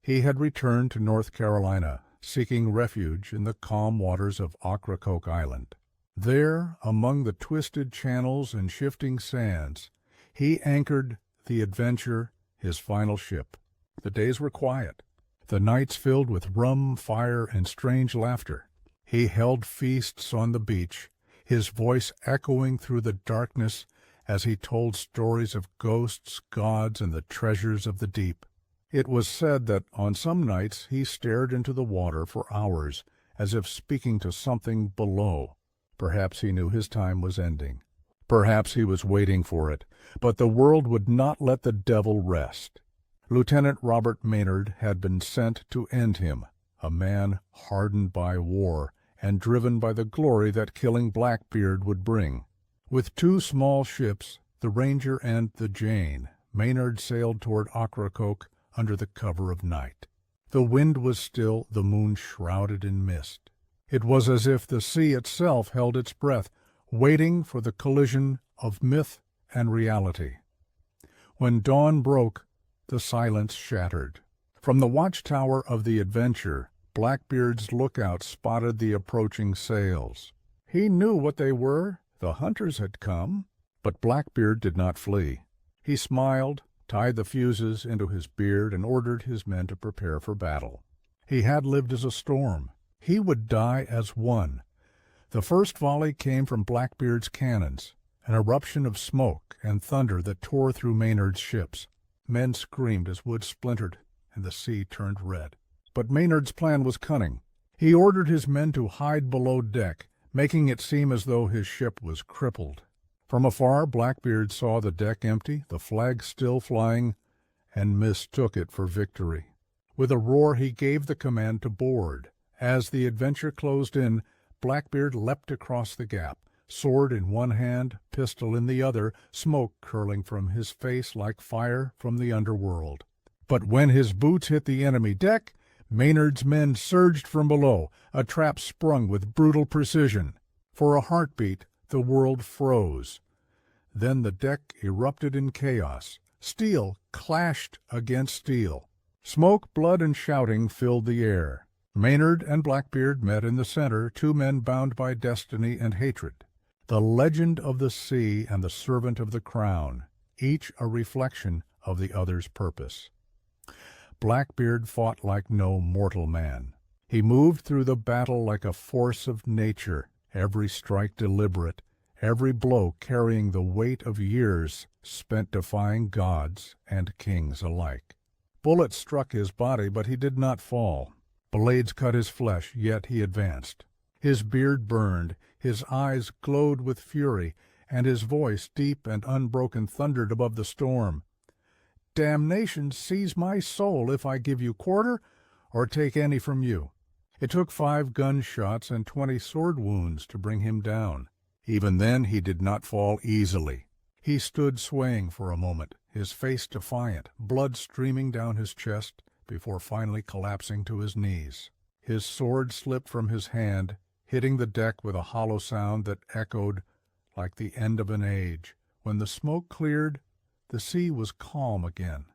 He had returned to North Carolina, seeking refuge in the calm waters of Ocracoke Island. There, among the twisted channels and shifting sands, he anchored the Adventure, his final ship. The days were quiet, the nights filled with rum, fire, and strange laughter. He held feasts on the beach, his voice echoing through the darkness as he told stories of ghosts, gods, and the treasures of the deep. It was said that on some nights he stared into the water for hours, as if speaking to something below. Perhaps he knew his time was ending. Perhaps he was waiting for it, but the world would not let the devil rest. Lieutenant Robert Maynard had been sent to end him, a man hardened by war and driven by the glory that killing Blackbeard would bring. With two small ships, the Ranger and the Jane, Maynard sailed toward Ocracoke under the cover of night. The wind was still, the moon shrouded in mist. It was as if the sea itself held its breath, waiting for the collision of myth and reality. When dawn broke, the silence shattered. From the watchtower of the Adventure, Blackbeard's lookout spotted the approaching sails. He knew what they were. The hunters had come. But Blackbeard did not flee. He smiled, tied the fuses into his beard, and ordered his men to prepare for battle. He had lived as a storm. He would die as one. The first volley came from Blackbeard's cannons, an eruption of smoke and thunder that tore through Maynard's ships. Men screamed as wood splintered, and the sea turned red. But Maynard's plan was cunning. He ordered his men to hide below deck, making it seem as though his ship was crippled. From afar, Blackbeard saw the deck empty, the flag still flying, and mistook it for victory. With a roar, he gave the command to board. As the Adventure closed in, Blackbeard leapt across the gap, sword in one hand, pistol in the other, smoke curling from his face like fire from the underworld. But when his boots hit the enemy deck, Maynard's men surged from below, a trap sprung with brutal precision. For a heartbeat, the world froze. Then the deck erupted in chaos. Steel clashed against steel. Smoke, blood, and shouting filled the air. Maynard and Blackbeard met in the center, two men bound by destiny and hatred. The legend of the sea and the servant of the crown, each a reflection of the other's purpose. Blackbeard fought like no mortal man. He moved through the battle like a force of nature, every strike deliberate, every blow carrying the weight of years spent defying gods and kings alike. Bullets struck his body, but he did not fall. Blades cut his flesh, yet he advanced. His beard burned, his eyes glowed with fury, and his voice, deep and unbroken, thundered above the storm. damnation seize my soul if I give you quarter or take any from you." It took 5 gunshots and 20 sword wounds to bring him down. Even then he did not fall easily. He stood swaying for a moment, his face defiant, blood streaming down his chest, before finally collapsing to his knees. His sword slipped from his hand, hitting the deck with a hollow sound that echoed like the end of an age. When the smoke cleared, the sea was calm again,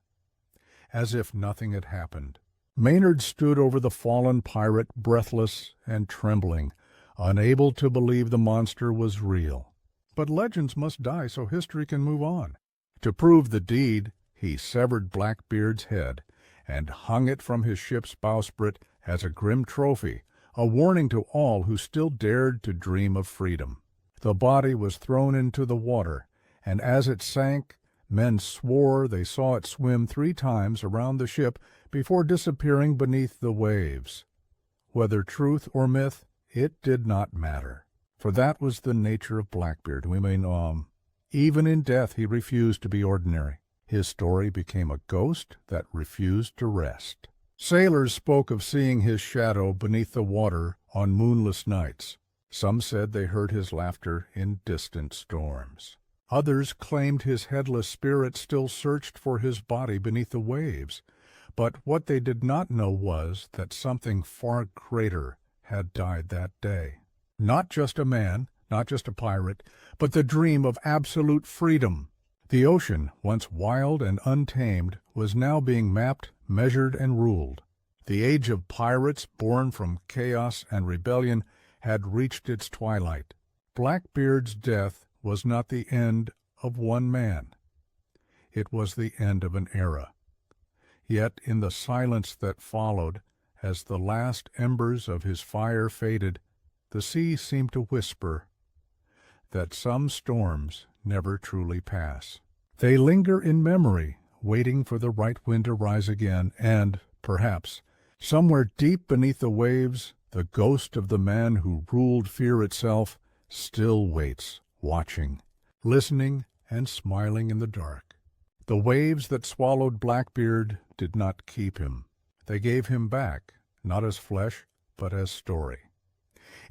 as if nothing had happened. Maynard stood over the fallen pirate, breathless and trembling, unable to believe the monster was real. But legends must die so history can move on. To prove the deed, he severed Blackbeard's head and hung it from his ship's bowsprit as a grim trophy, a warning to all who still dared to dream of freedom. The body was thrown into the water, and as it sank, men swore they saw it swim 3 times around the ship before disappearing beneath the waves. Whether truth or myth, it did not matter, for that was the nature of Blackbeard. Even in death he refused to be ordinary. His story became a ghost that refused to rest. Sailors spoke of seeing his shadow beneath the water on moonless nights. Some said they heard his laughter in distant storms. Others claimed his headless spirit still searched for his body beneath the waves. But what they did not know was that something far greater had died that day. Not just a man, not just a pirate, but the dream of absolute freedom. The ocean, once wild and untamed, was now being mapped, measured, and ruled. The age of pirates, born from chaos and rebellion, had reached its twilight. Blackbeard's death was not the end of one man. It was the end of an era. Yet in the silence that followed, as the last embers of his fire faded, the sea seemed to whisper that some storms never truly pass. They linger in memory, waiting for the right wind to rise again, and, perhaps, somewhere deep beneath the waves, the ghost of the man who ruled fear itself still waits, watching, listening, and smiling in the dark. The waves that swallowed Blackbeard did not keep him. They gave him back, not as flesh, but as story.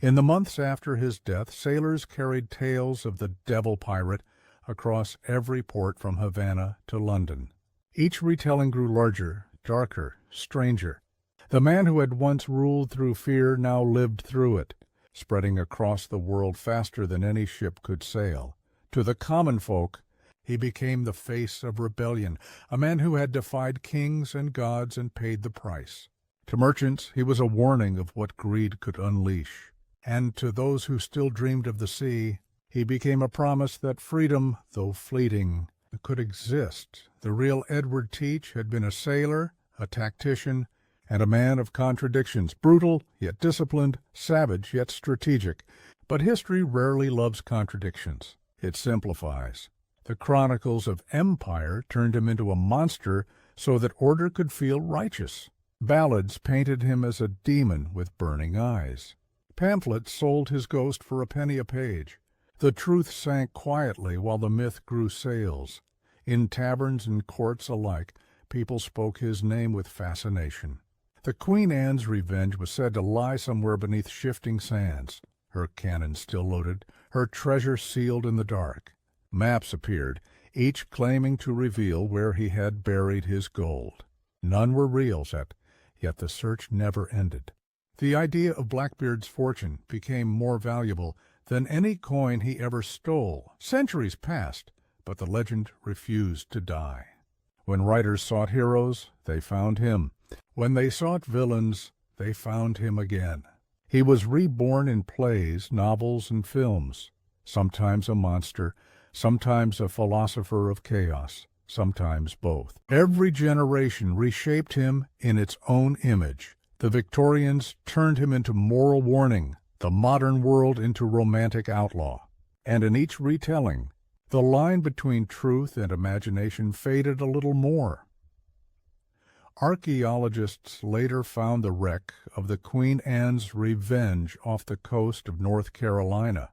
In the months after his death, sailors carried tales of the devil pirate across every port from Havana to London. Each retelling grew larger, darker, stranger. The man who had once ruled through fear now lived through it, spreading across the world faster than any ship could sail. To the common folk, he became the face of rebellion, a man who had defied kings and gods and paid the price. To merchants, he was a warning of what greed could unleash. And to those who still dreamed of the sea, he became a promise that freedom, though fleeting, could exist. The real Edward Teach had been a sailor, a tactician, and a man of contradictions, brutal yet disciplined, savage yet strategic. But history rarely loves contradictions. It simplifies. The chronicles of empire turned him into a monster so that order could feel righteous. Ballads painted him as a demon with burning eyes. Pamphlets sold his ghost for a penny a page. The truth sank quietly while the myth grew sales. In taverns and courts alike, people spoke his name with fascination. The Queen Anne's Revenge was said to lie somewhere beneath shifting sands, her cannon still loaded, her treasure sealed in the dark. Maps appeared, each claiming to reveal where he had buried his gold. None were real yet the search never ended. The idea of Blackbeard's fortune became more valuable than any coin he ever stole. Centuries passed, but the legend refused to die. When writers sought heroes, they found him. When they sought villains, they found him again. He was reborn in plays, novels, and films, sometimes a monster, sometimes a philosopher of chaos, sometimes both. Every generation reshaped him in its own image. The Victorians turned him into moral warning, the modern world into romantic outlaw. And in each retelling, the line between truth and imagination faded a little more. Archaeologists later found the wreck of the Queen Anne's Revenge off the coast of North Carolina.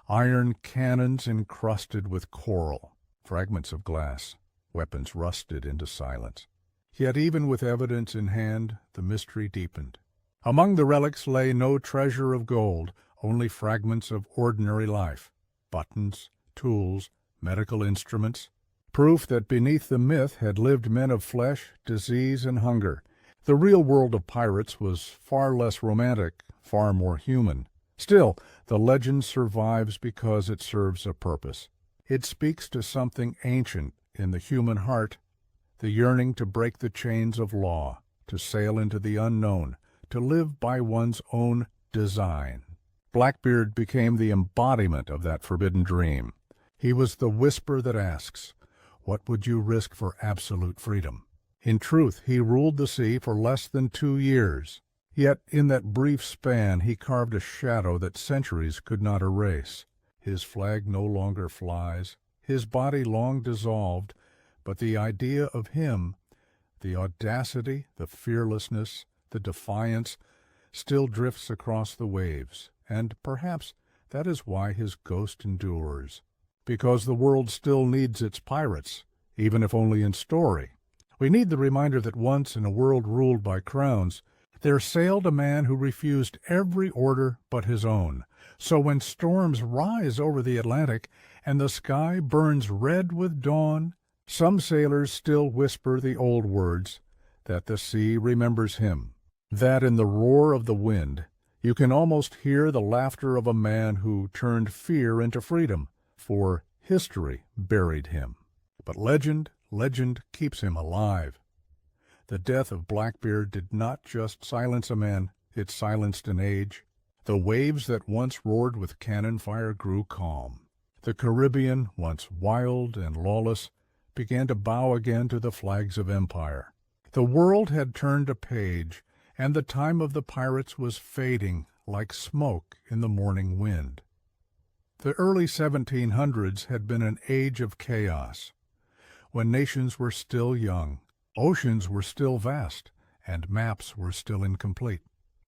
Iron cannons encrusted with coral, fragments of glass, Weapons rusted into silence. Yet even with evidence in hand, the mystery deepened. Among the relics lay no treasure of gold, only fragments of ordinary life, buttons, tools, medical instruments, proof that beneath the myth had lived men of flesh, disease, and hunger. The real world of pirates was far less romantic, far more human. Still, the legend survives because it serves a purpose. It speaks to something ancient in the human heart, the yearning to break the chains of law, to sail into the unknown, to live by one's own design. Blackbeard became the embodiment of that forbidden dream. He was the whisper that asks, "What would you risk for absolute freedom?" In truth, he ruled the sea for less than 2 years. Yet in that brief span he carved a shadow that centuries could not erase. His flag no longer flies, his body long dissolved, but the idea of him, the audacity, the fearlessness, the defiance, still drifts across the waves, and perhaps that is why his ghost endures. Because the world still needs its pirates, even if only in story. We need the reminder that once in a world ruled by crowns, there sailed a man who refused every order but his own. So when storms rise over the Atlantic and the sky burns red with dawn, some sailors still whisper the old words, that the sea remembers him, that in the roar of the wind you can almost hear the laughter of a man who turned fear into freedom, for history buried him. But legend keeps him alive. The death of Blackbeard did not just silence a man, it silenced an age. The waves that once roared with cannon fire grew calm. The Caribbean, once wild and lawless, began to bow again to the flags of empire. The world had turned a page, and the time of the pirates was fading like smoke in the morning wind. The early 1700s had been an age of chaos, when nations were still young, oceans were still vast, and maps were still incomplete.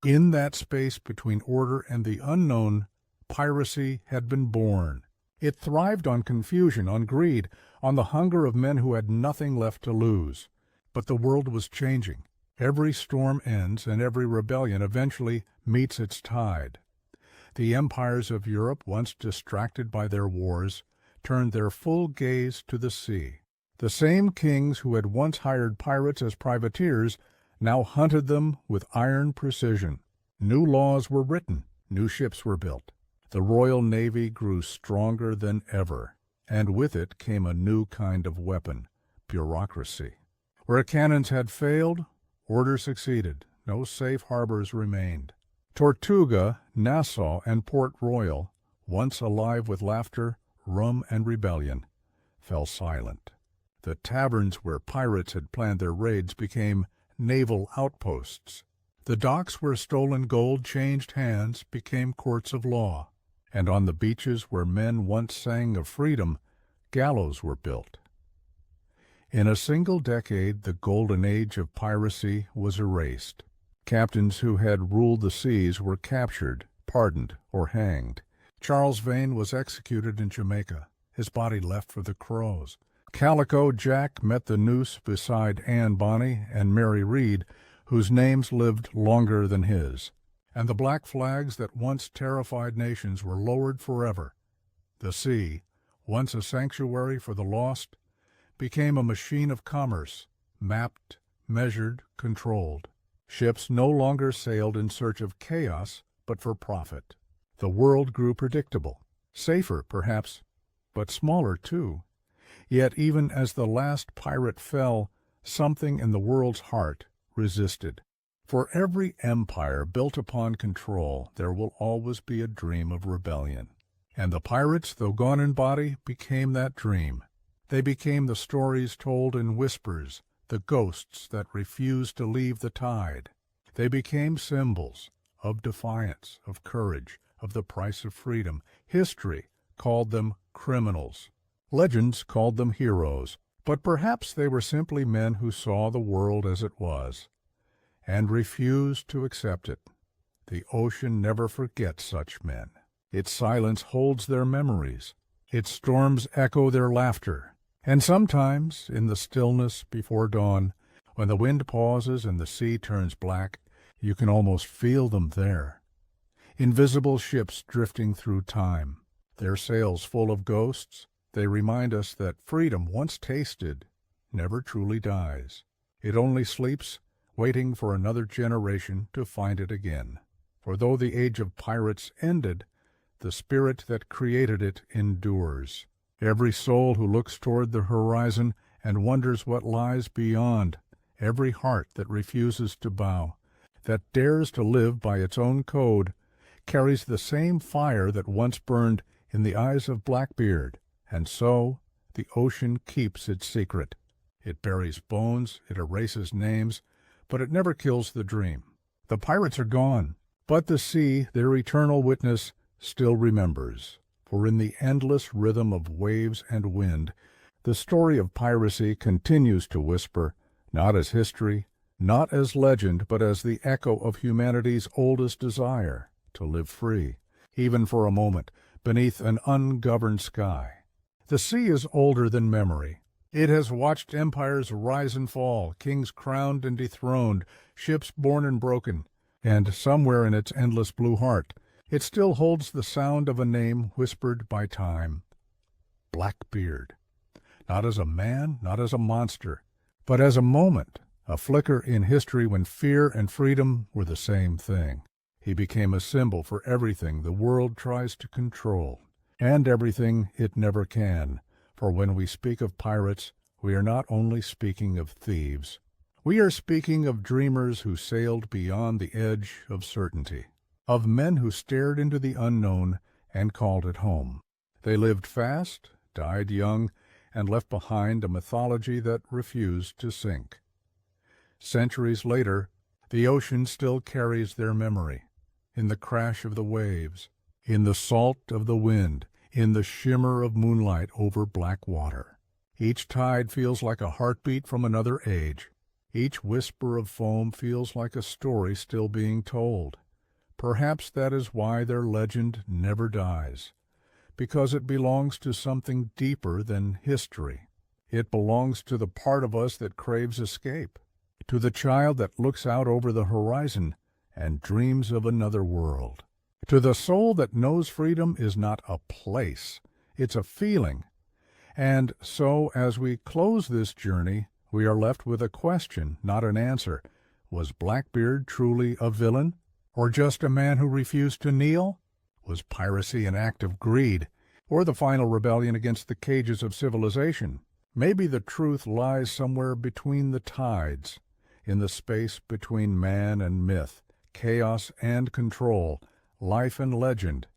In that space between order and the unknown, piracy had been born. It thrived on confusion, on greed, on the hunger of men who had nothing left to lose. But the world was changing. Every storm ends, and every rebellion eventually meets its tide. The empires of Europe, once distracted by their wars, turned their full gaze to the sea. The same kings who had once hired pirates as privateers now hunted them with iron precision. New laws were written, new ships were built. The Royal Navy grew stronger than ever, and with it came a new kind of weapon, bureaucracy. Where cannons had failed, order succeeded. No safe harbors remained. Tortuga, Nassau, and Port Royal, once alive with laughter, rum, and rebellion, fell silent. The taverns where pirates had planned their raids became naval outposts. The docks where stolen gold changed hands became courts of law. And on the beaches where men once sang of freedom, gallows were built. In a single decade, the Golden Age of Piracy was erased. Captains who had ruled the seas were captured, pardoned, or hanged. Charles Vane was executed in Jamaica, his body left for the crows. Calico Jack met the noose beside Bonny and Mary Read, whose names lived longer than his. And the black flags that once terrified nations were lowered forever. The sea, once a sanctuary for the lost, became a machine of commerce, mapped, measured, controlled. Ships no longer sailed in search of chaos, but for profit. The world grew predictable, safer perhaps, but smaller too. Yet even as the last pirate fell, something in the world's heart resisted. For every empire built upon control, there will always be a dream of rebellion. And the pirates, though gone in body, became that dream. They became the stories told in whispers, the ghosts that refused to leave the tide. They became symbols of defiance, of courage, of the price of freedom. History called them criminals. Legends called them heroes. But perhaps they were simply men who saw the world as it was and refused to accept it. The ocean never forgets such men. Its silence holds their memories. Its storms echo their laughter. And sometimes, in the stillness before dawn, when the wind pauses and the sea turns black, you can almost feel them there. Invisible ships drifting through time, their sails full of ghosts, they remind us that freedom once tasted never truly dies. It only sleeps, waiting for another generation to find it again. For though the age of pirates ended, the spirit that created it endures. Every soul who looks toward the horizon and wonders what lies beyond, every heart that refuses to bow, that dares to live by its own code, carries the same fire that once burned in the eyes of Blackbeard, and so the ocean keeps its secret. It buries bones, it erases names, but it never kills the dream. The pirates are gone, but the sea, their eternal witness, still remembers. For in the endless rhythm of waves and wind, the story of piracy continues to whisper, not as history, not as legend, but as the echo of humanity's oldest desire, to live free, even for a moment, beneath an ungoverned sky. The sea is older than memory. It has watched empires rise and fall, kings crowned and dethroned, ships born and broken, and somewhere in its endless blue heart, it still holds the sound of a name whispered by time. Blackbeard. Not as a man, not as a monster, but as a moment, a flicker in history when fear and freedom were the same thing. He became a symbol for everything the world tries to control, and everything it never can. For when we speak of pirates, we are not only speaking of thieves. We are speaking of dreamers who sailed beyond the edge of certainty, of men who stared into the unknown and called it home. They lived fast, died young, and left behind a mythology that refused to sink. Centuries later, the ocean still carries their memory, in the crash of the waves, in the salt of the wind, in the shimmer of moonlight over black water. Each tide feels like a heartbeat from another age. Each whisper of foam feels like a story still being told. Perhaps that is why their legend never dies, because it belongs to something deeper than history. It belongs to the part of us that craves escape, to the child that looks out over the horizon and dreams of another world, to the soul that knows freedom is not a place, it's a feeling. And so, as we close this journey, we are left with a question, not an answer. Was Blackbeard truly a villain, or just a man who refused to kneel? Was piracy an act of greed, or the final rebellion against the cages of civilization? Maybe the truth lies somewhere between the tides, in the space between man and myth, chaos and control, life and legend.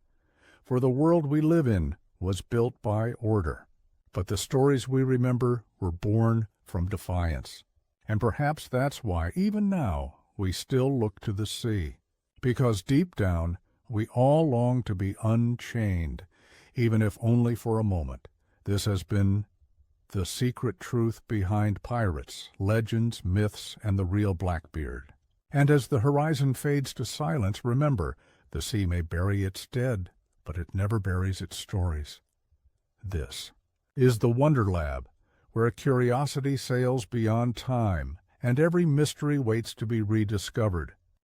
For the world we live in was built by order, but the stories we remember were born from defiance. And perhaps that's why, even now, we still look to the sea. Because deep down, we all long to be unchained, even if only for a moment. This has been the secret truth behind pirates, legends, myths, and the real Blackbeard. And as the horizon fades to silence, remember, the sea may bury its dead, but it never buries its stories. This is the Wonder Lab, where curiosity sails beyond time, and every mystery waits to be rediscovered.